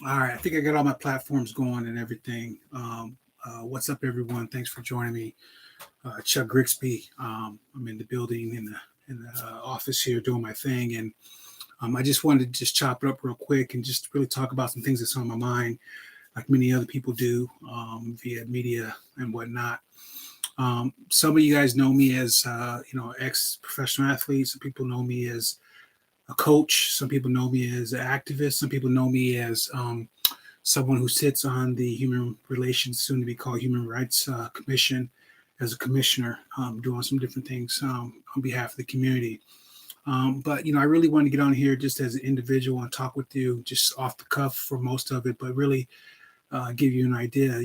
All right, I think I got all my platforms going and everything. What's up, everyone? Thanks for joining me. Chuck Grigsby. I'm in the building in the office here doing my thing, and I just wanted to just chop it up real quick and just really talk about some things that's on my mind, like many other people do via media and whatnot. Some of you guys know me as ex-professional athlete. Some people know me as a coach. Some people know me as an activist. Some people know me as someone who sits on the Human Relations, soon to be called Human Rights Commission, as a commissioner, doing some different things on behalf of the community. But I really want to get on here just as an individual and talk with you, just off the cuff for most of it, but really give you an idea.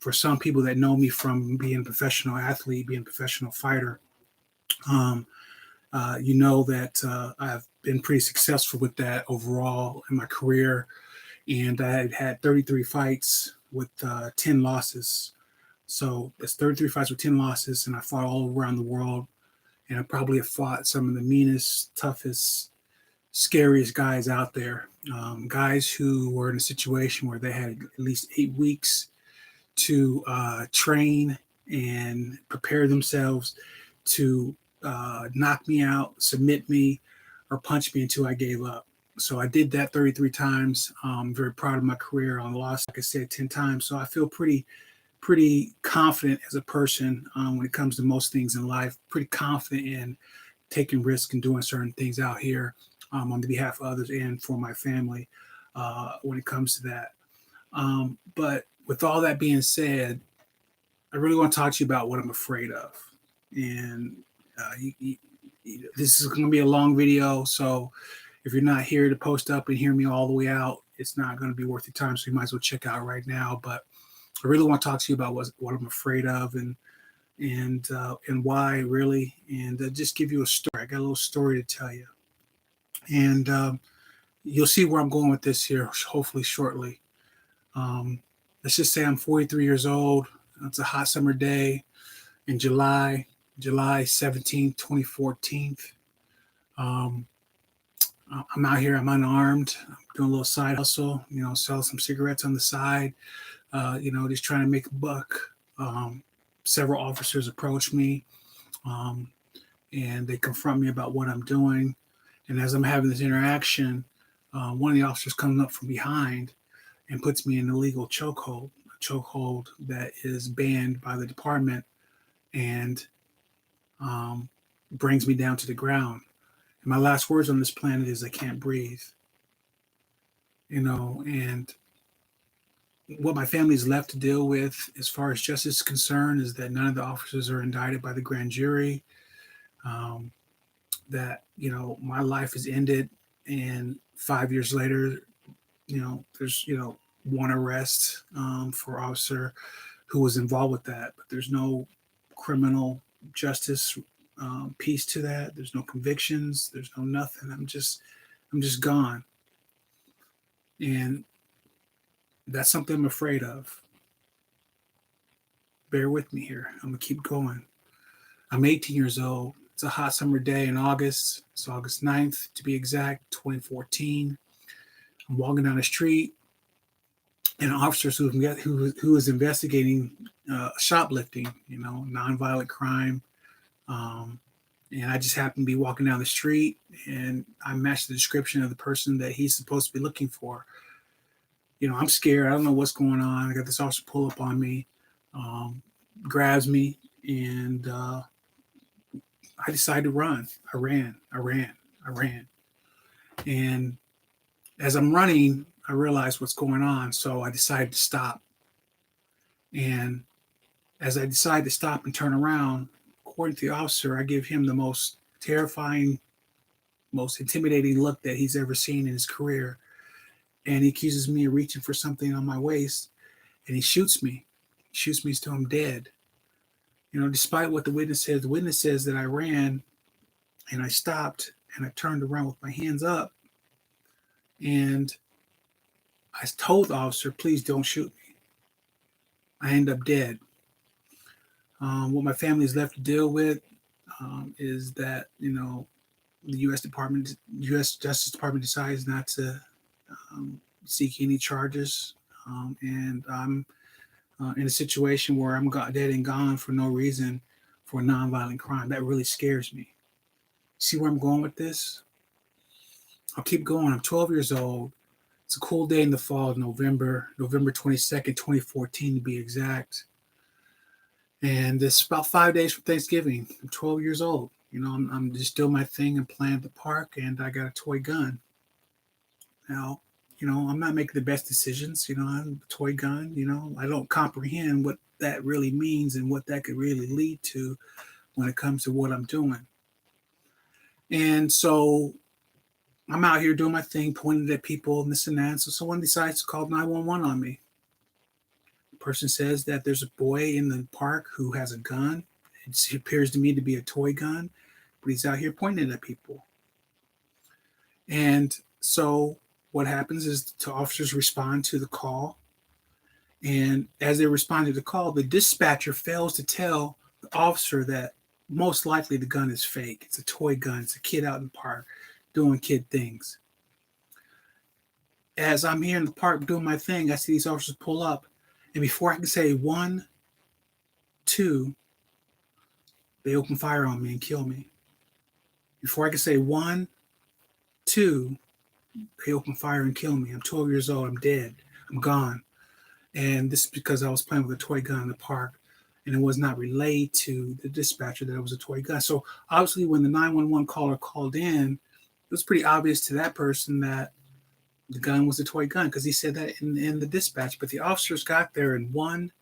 For some people that know me from being a professional athlete, being a professional fighter, um, you know that I've been pretty successful with that overall in my career, and I had 33 fights with 10 losses. So that's 33 fights with 10 losses, and I fought all around the world, and I probably have fought some of the meanest, toughest, scariest guys out there. Guys who were in a situation where they had at least 8 weeks to train and prepare themselves to knock me out, submit me, or punch me until I gave up. So I did that 33 times. I'm very proud of my career. I lost, like I said, 10 times. So I feel pretty confident as a person when it comes to most things in life. Pretty confident in taking risks and doing certain things out here on the behalf of others and for my family when it comes to that. But with all that being said, I really want to talk to you about what I'm afraid of. And this is going to be a long video, so if you're not here to post up and hear me all the way out, it's not going to be worth your time. So you might as well check out right now. But I really want to talk to you about what I'm afraid of and why really, and just give you a story. I got a little story to tell you, and you'll see where I'm going with this here. Hopefully shortly. Um, let's just say I'm 43 years old. It's a hot summer day in July 17th, 2014. Um, I'm out here. I'm unarmed. I'm doing a little side hustle. Sell some cigarettes on the side. Just trying to make a buck. Several officers approach me, um, and they confront me about what I'm doing. And as I'm having this interaction, one of the officers comes up from behind and puts me in an illegal chokehold, a chokehold that is banned by the department, and um, brings me down to the ground. And my last words on this planet is, "I can't breathe." And what my family is left to deal with, as far as justice is concerned, is that none of the officers are indicted by the grand jury. Um, that my life is ended, and 5 years later, there's one arrest for officer who was involved with that, but there's no criminal justice piece to that. There's no convictions. There's no nothing. I'm just gone, and that's something I'm afraid of. Bear with me here. I'm gonna keep going. I'm 18 years old. It's a hot summer day in August. It's August 9th, to be exact, 2014. I'm walking down the street, and officers who is investigating shoplifting, nonviolent crime. Um, and I just happen to be walking down the street, and I match the description of the person that he's supposed to be looking for. I'm scared. I don't know what's going on. I got this officer pull up on me, um, grabs me, and I decided to run. I ran. And as I'm running, I realized what's going on. So I decided to stop. And as I decide to stop and turn around, according to the officer, I give him the most terrifying, most intimidating look that he's ever seen in his career. And he accuses me of reaching for something on my waist, and he shoots me. He shoots me till I'm dead. Despite what the witness says that I ran and I stopped and I turned around with my hands up, and I told the officer, "Please don't shoot me." I end up dead. What my family is left to deal with is that the U.S. Justice Department decides not to seek any charges. And I'm in a situation where I'm dead and gone for no reason for a nonviolent crime. That really scares me. See where I'm going with this? I'll keep going. I'm 12 years old. It's a cool day in the fall of November 22nd, 2014 to be exact. And it's about 5 days from Thanksgiving. I'm 12 years old. I'm just doing my thing and playing at the park, and I got a toy gun. Now, I'm not making the best decisions. I'm a toy gun. I don't comprehend what that really means and what that could really lead to when it comes to what I'm doing. And so I'm out here doing my thing, pointing at people and this and that. So someone decides to call 911 on me. The person says that there's a boy in the park who has a gun. It appears to me to be a toy gun, but he's out here pointing at people. And so what happens is the officers respond to the call. And as they respond to the call, the dispatcher fails to tell the officer that most likely the gun is fake. It's a toy gun. It's a kid out in the park doing kid things. As I'm here in the park doing my thing, I see these officers pull up. And before I can say 1, 2, they open fire on me and kill me. Before I can say 1, 2, they open fire and kill me. I'm 12 years old. I'm dead. I'm gone. And this is because I was playing with a toy gun in the park, and it was not relayed to the dispatcher that it was a toy gun. So obviously when the 911 caller called in, it was pretty obvious to that person that the gun was a toy gun because he said that in the dispatch. But the officers got there in 1,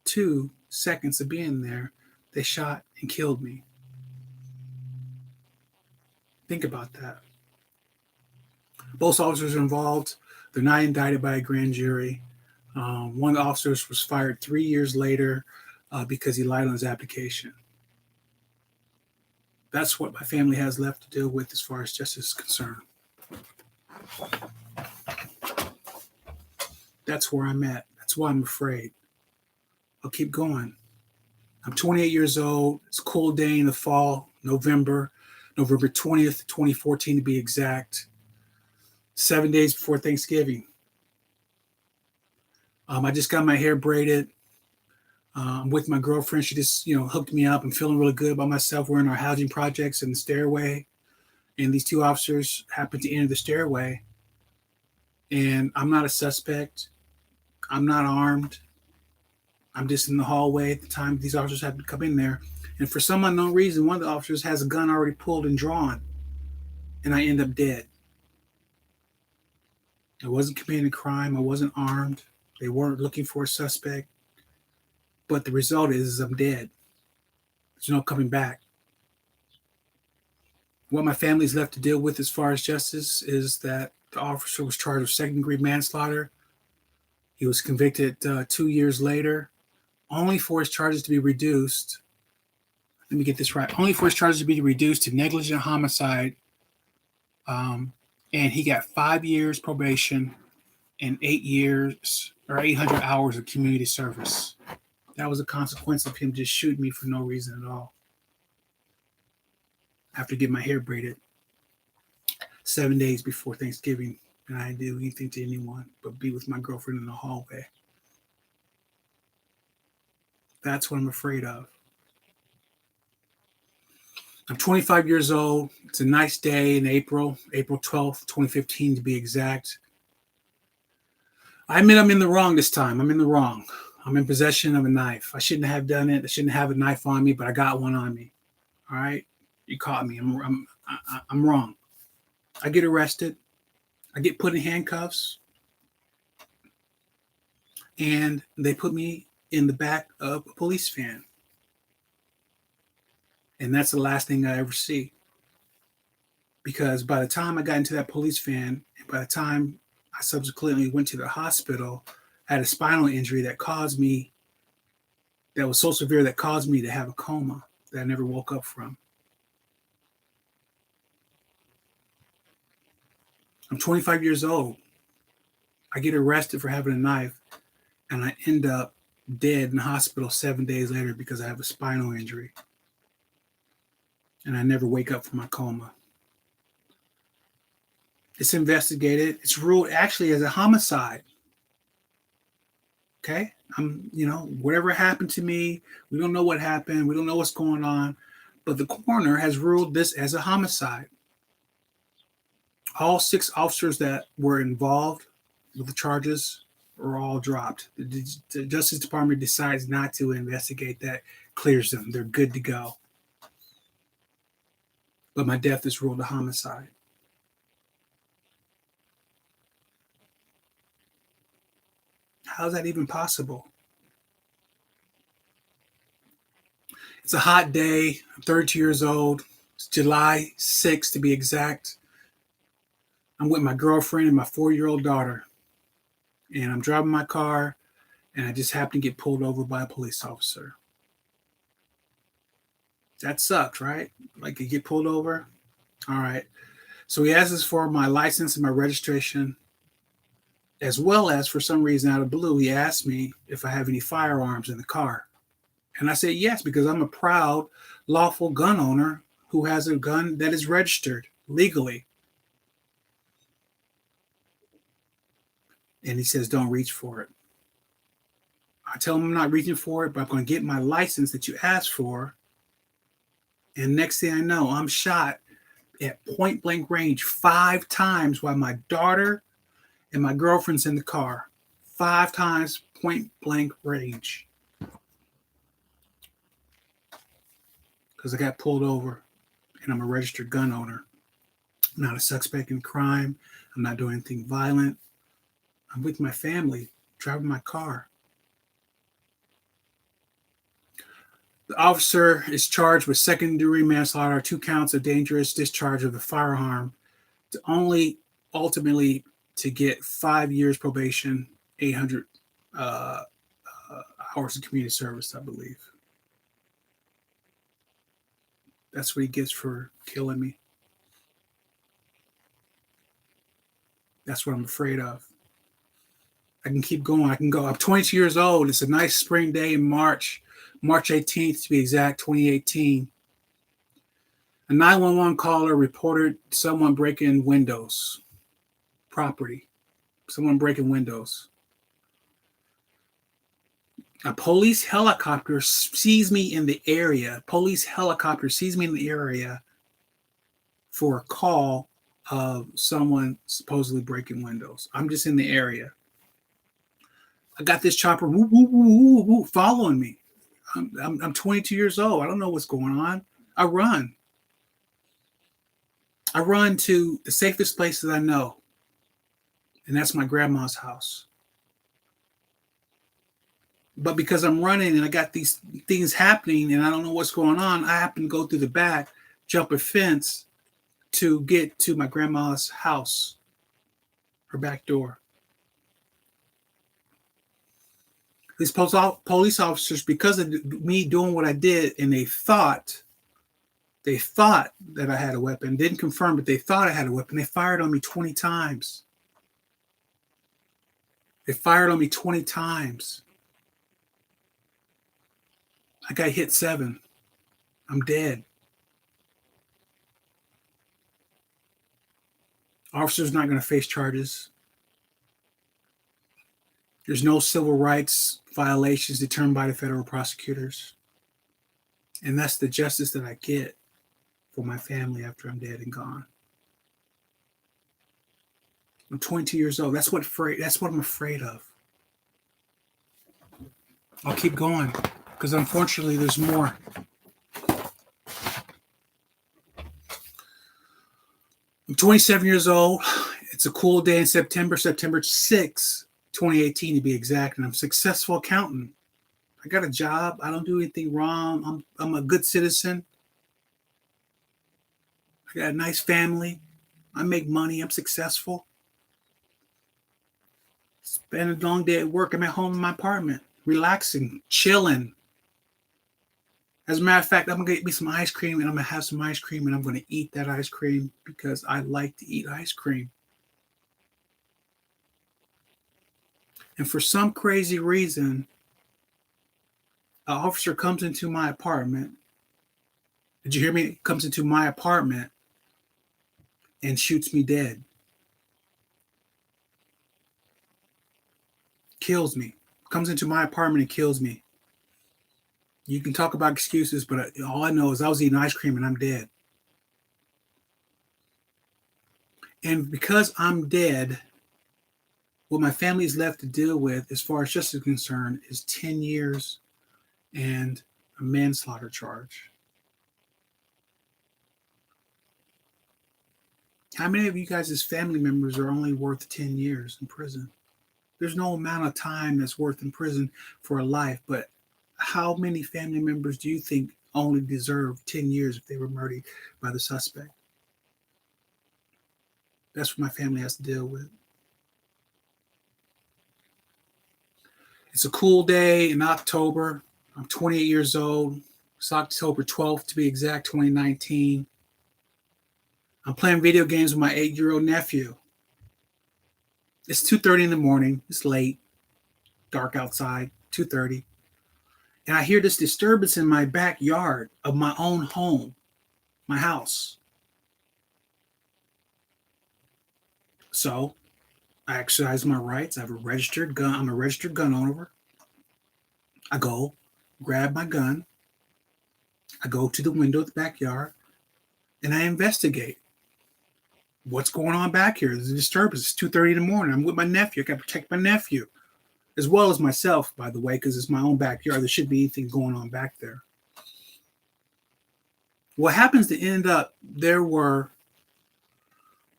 2 seconds of being there. They shot and killed me. Think about that. Both officers are involved. They're not indicted by a grand jury. One of the officers was fired 3 years later because he lied on his application. That's what my family has left to deal with as far as justice is concerned. That's where I'm at. That's why I'm afraid. I'll keep going. I'm 28 years old. It's a cool day in the fall, November 20th, 2014 to be exact. 7 days before Thanksgiving. I just got my hair braided. I'm with my girlfriend. She just, hooked me up. I'm feeling really good about myself. We're in our housing projects in the stairway. And these two officers happen to enter the stairway. And I'm not a suspect. I'm not armed. I'm just in the hallway at the time these officers happen to come in there. And for some unknown reason, one of the officers has a gun already pulled and drawn. And I end up dead. I wasn't committing a crime. I wasn't armed. They weren't looking for a suspect. But the result is I'm dead. There's no coming back. What my family's left to deal with as far as justice is that the officer was charged with second-degree manslaughter. He was convicted 2 years later, only for his charges to be reduced. Let me get this right. Only for his charges to be reduced to negligent homicide. And he got 5 years probation and 8 years or 800 hours of community service. That was a consequence of him just shooting me for no reason at all. After getting my hair braided 7 days before Thanksgiving, and I didn't do anything to anyone but be with my girlfriend in the hallway. That's what I'm afraid of. I'm 25 years old. It's a nice day in April 12th, 2015 to be exact. I admit I'm in the wrong this time. I'm in the wrong. I'm in possession of a knife. I shouldn't have done it. I shouldn't have a knife on me, but I got one on me. All right? You caught me. I'm wrong. I get arrested. I get put in handcuffs. And they put me in the back of a police van. And that's the last thing I ever see. Because by the time I got into that police van, and by the time I subsequently went to the hospital, I had a spinal injury that was so severe that caused me to have a coma that I never woke up from. I'm 25 years old. I get arrested for having a knife, and I end up dead in the hospital 7 days later because I have a spinal injury. And I never wake up from my coma. It's investigated. It's ruled actually as a homicide. Okay. Whatever happened to me, we don't know what happened. We don't know what's going on. But the coroner has ruled this as a homicide. All 6 officers that were involved with the charges are all dropped. The Justice Department decides not to investigate that, clears them. They're good to go. But my death is ruled a homicide. How is that even possible? It's a hot day. I'm 32 years old. It's July 6th to be exact. I'm with my girlfriend and my 4-year-old daughter. And I'm driving my car, and I just happen to get pulled over by a police officer. That sucks, right? Like you get pulled over. All right. So he asks for my license and my registration, as well as, for some reason out of blue, he asked me if I have any firearms in the car. And I said yes, because I'm a proud, lawful gun owner who has a gun that is registered legally. And he says, don't reach for it. I tell him I'm not reaching for it, but I'm going to get my license that you asked for. And next thing I know, I'm shot at point blank range 5 times while my daughter and my girlfriend's in the car. 5 times point blank range. Because I got pulled over and I'm a registered gun owner. I'm not a suspect in crime. I'm not doing anything violent. I'm with my family, driving my car. The officer is charged with second-degree manslaughter, 2 counts of dangerous discharge of the firearm, to only ultimately to get 5 years probation, 800 hours of community service, I believe. That's what he gets for killing me. That's what I'm afraid of. I can keep going. I can go. I'm 22 years old. It's a nice spring day in March 18th to be exact, 2018. A 911 caller reported someone breaking windows, property, someone breaking windows. A police helicopter sees me in the area. Police helicopter sees me in the area for a call of someone supposedly breaking windows. I'm just in the area. I got this chopper woo, woo, woo, woo, following me. I'm 22 years old. I don't know what's going on. I run. I run to the safest place that I know, and that's my grandma's house. But because I'm running and I got these things happening and I don't know what's going on, I happen to go through the back, jump a fence to get to my grandma's house, her back door. These police officers, because of me doing what I did, and they thought that I had a weapon, didn't confirm, but they thought I had a weapon. They fired on me 20 times. They fired on me 20 times. I got hit 7. I'm dead. Officer's not going to face charges. There's no civil rights violations determined by the federal prosecutors. And that's the justice that I get for my family after I'm dead and gone. I'm 22 years old. That's what I'm afraid of. I'll keep going because unfortunately there's more. I'm 27 years old. It's a cool day in September 6th, 2018 to be exact, and I'm a successful accountant. I got a job. I don't do anything wrong. I'm a good citizen. I got a nice family. I make money. I'm successful. Spend a long day at work. I'm at home in my apartment, relaxing, chilling. As a matter of fact, I'm going to get me some ice cream, and I'm going to have some ice cream, and I'm going to eat that ice cream because I like to eat ice cream. And for some crazy reason, an officer comes into my apartment. Did you hear me? Comes into my apartment and shoots me dead. kills me. Comes into my apartment and kills me. You can talk about excuses, but all I know is I was eating ice cream and I'm dead. And because I'm dead, what my family is left to deal with, as far as justice is concerned, is 10 years and a manslaughter charge. How many of you guys' family members are only worth 10 years in prison? There's no amount of time that's worth in prison for a life, but how many family members do you think only deserve 10 years if they were murdered by the suspect? That's what my family has to deal with. It's a cool day in October. I'm 28 years old. It's October 12th to be exact, 2019. I'm playing video games with my 8-year-old nephew. It's 2:30 in the morning. It's late, dark outside, 2:30. And I hear this disturbance in my backyard of my own home, my house. So I exercise my rights. I have a registered gun. I'm a registered gun owner. I go, grab my gun. I go to the window of the backyard and I investigate. What's going on back here? There's a disturbance. It's 2:30 in the morning. I'm with my nephew. I got to protect my nephew, as well as myself, by the way, because it's my own backyard. There shouldn't be anything going on back there. What happens to end up, there were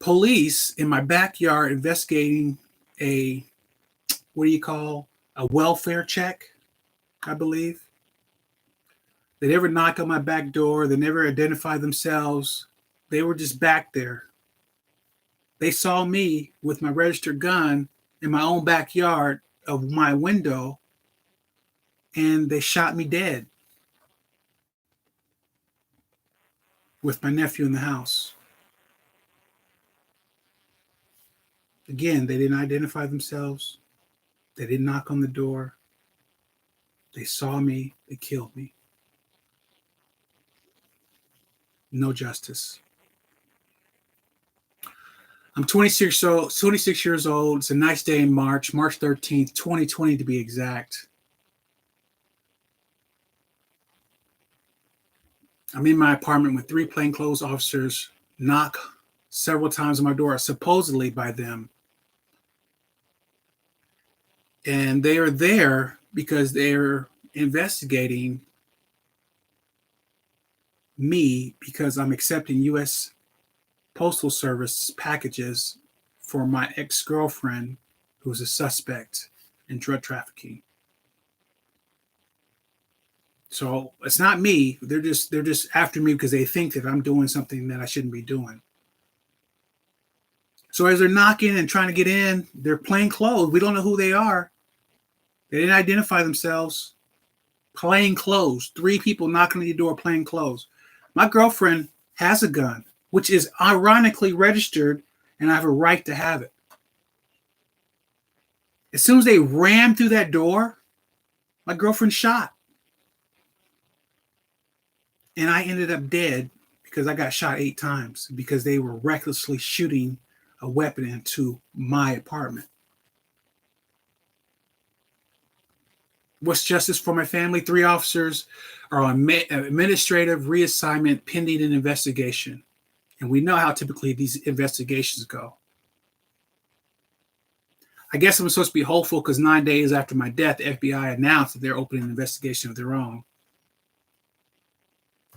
police in my backyard investigating a welfare check, I believe. They never knock on my back door. They never identify themselves. They were just back there. They saw me with my registered gun in my own backyard of my window, and they shot me dead with my nephew in the house. Again, they didn't identify themselves. They didn't knock on the door. They saw me. They killed me. No justice. I'm 26 years old. It's a nice day in March 13th, 2020 to be exact. I'm in my apartment with 3 plainclothes officers knock several times on my door, supposedly by them. And they are there because they're investigating me because I'm accepting U.S. Postal Service packages for my ex-girlfriend who's a suspect in drug trafficking. So it's not me. They're just after me because they think that I'm doing something that I shouldn't be doing. So as they're knocking and trying to get in, they're plain clothes. We don't know who they are. They didn't identify themselves. Plain clothes. 3 people knocking on the door, plain clothes. My girlfriend has a gun, which is ironically registered, and I have a right to have it. As soon as they rammed through that door, my girlfriend shot. And I ended up dead because I got shot 8 times because they were recklessly shooting a weapon into my apartment. What's justice for my family? 3 officers are on administrative reassignment pending an investigation. And we know how typically these investigations go. I guess I'm supposed to be hopeful because 9 days after my death, the FBI announced that they're opening an investigation of their own.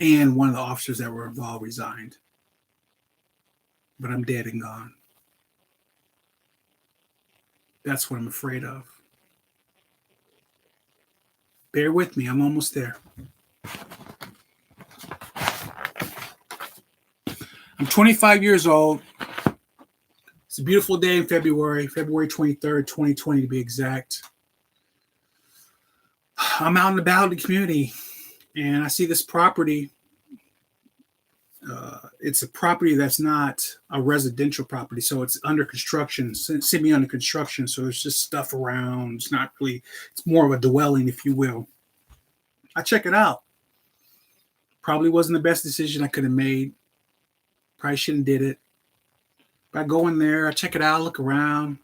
And one of the officers that were involved resigned. But I'm dead and gone. That's what I'm afraid of. Bear with me. I'm almost there. I'm 25 years old. It's a beautiful day in February 23rd, 2020 to be exact. I'm out and about in the community and I see this property. It's a property that's not a residential property, so it's under construction, semi under construction. So there's just stuff around. It's not really, it's more of a dwelling, if you will. I check it out. Probably wasn't the best decision I could have made. Probably shouldn't have did it. But I go in there, I check it out, look around.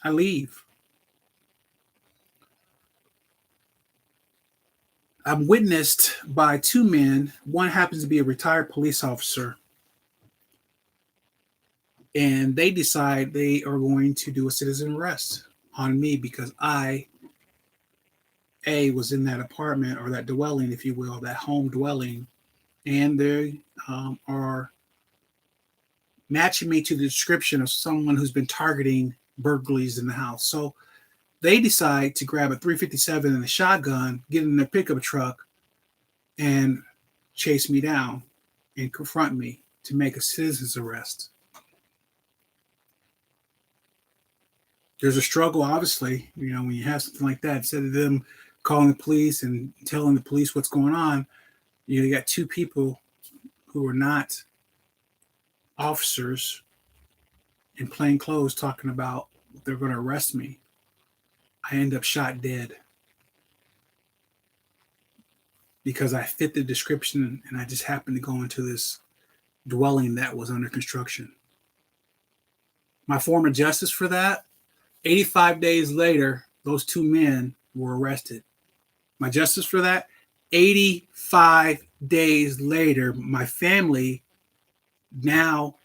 I leave. I'm witnessed by two men. One happens to be a retired police officer, and they decide they are going to do a citizen arrest on me because I was in that apartment or that dwelling, if you will, that home dwelling, and they are matching me to the description of someone who's been targeting burglaries in the house. So they decide to grab a 357 and a shotgun, get in their pickup truck, and chase me down and confront me to make a citizen's arrest. There's a struggle, obviously, when you have something like that. Instead of them calling the police and telling the police what's going on, you got two people who are not officers in plain clothes talking about they're going to arrest me. I end up shot dead because I fit the description and I just happened to go into this dwelling that was under construction. My form of justice for that, 85 days later, those two men were arrested. My justice for that, 85 days later, my family now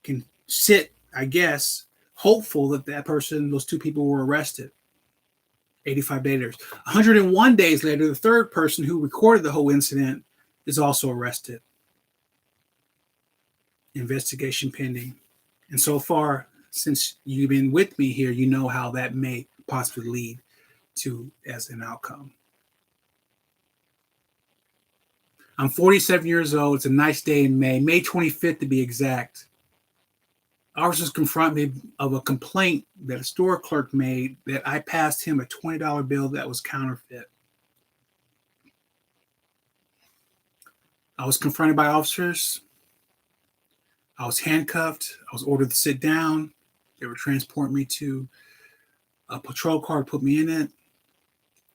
can sit, I guess, hopeful that those two people were arrested. 85 days later. 101 days later, the third person who recorded the whole incident is also arrested. Investigation pending. And so far, since you've been with me here, you know how that may possibly lead to as an outcome. I'm 47 years old. It's a nice day in May 25th to be exact. Officers confront me of a complaint that a store clerk made that I passed him a $20 bill that was counterfeit. I was confronted by officers. I was handcuffed. I was ordered to sit down. They were transporting me to a patrol car to put me in it.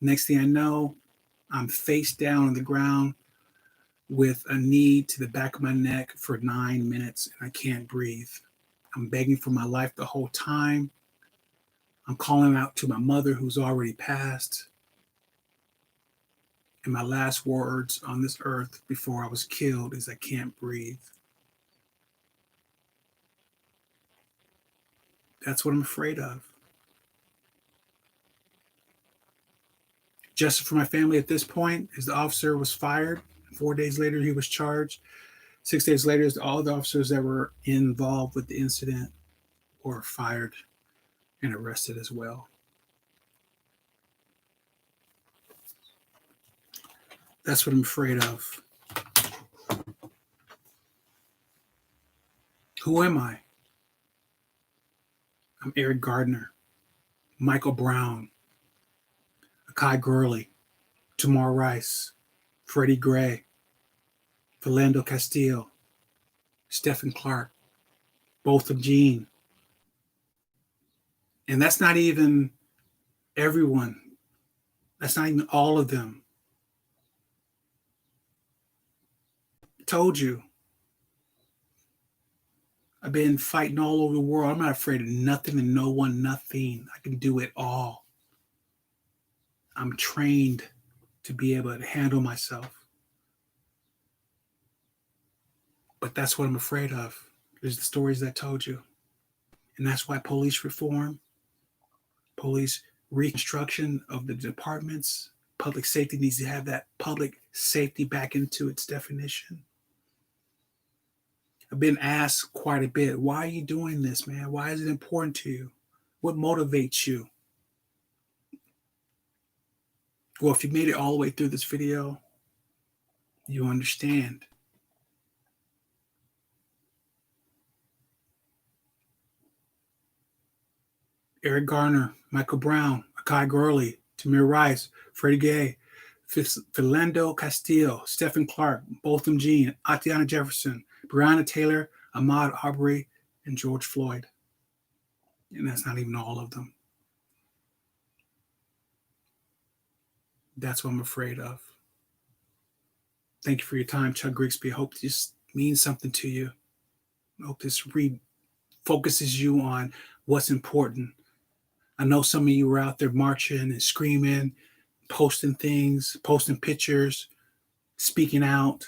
Next thing I know, I'm face down on the ground with a knee to the back of my neck for 9 minutes, and I can't breathe. I'm begging for my life the whole time. I'm calling out to my mother who's already passed. And my last words on this earth before I was killed is I can't breathe. That's what I'm afraid of. Justice for my family at this point is the officer was fired. 4 days later, he was charged. 6 days later, all the officers that were involved with the incident were fired and arrested as well. That's what I'm afraid of. Who am I? I'm Eric Garner, Michael Brown, Akai Gurley, Tamir Rice, Freddie Gray, Philando Castile, Stephan Clark, Botham Jean. And that's not even everyone. That's not even all of them. I told you. I've been fighting all over the world. I'm not afraid of nothing and no one, nothing. I can do it all. I'm trained to be able to handle myself. But that's what I'm afraid of. There's the stories that I told you. And that's why police reform, police reconstruction of the departments, public safety needs to have that public safety back into its definition. I've been asked quite a bit, why are you doing this, man? Why is it important to you? What motivates you? Well, if you made it all the way through this video, you understand. Eric Garner, Michael Brown, Akai Gurley, Tamir Rice, Freddie Gray, Philando Castile, Stephan Clark, Botham Jean, Atatiana Jefferson, Breonna Taylor, Ahmad, Arbery, and George Floyd. And that's not even all of them. That's what I'm afraid of. Thank you for your time, Chuck Grigsby. I hope this means something to you. I hope this focuses you on what's important. I know some of you were out there marching and screaming, posting things, posting pictures, speaking out,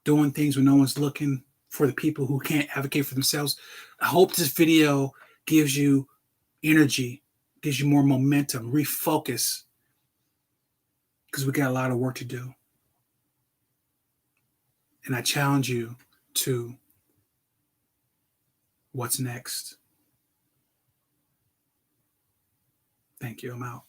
doing things when no one's looking, for the people who can't advocate for themselves. I hope this video gives you energy, gives you more momentum, refocus, because we got a lot of work to do. And I challenge you to what's next. Thank you. I'm out.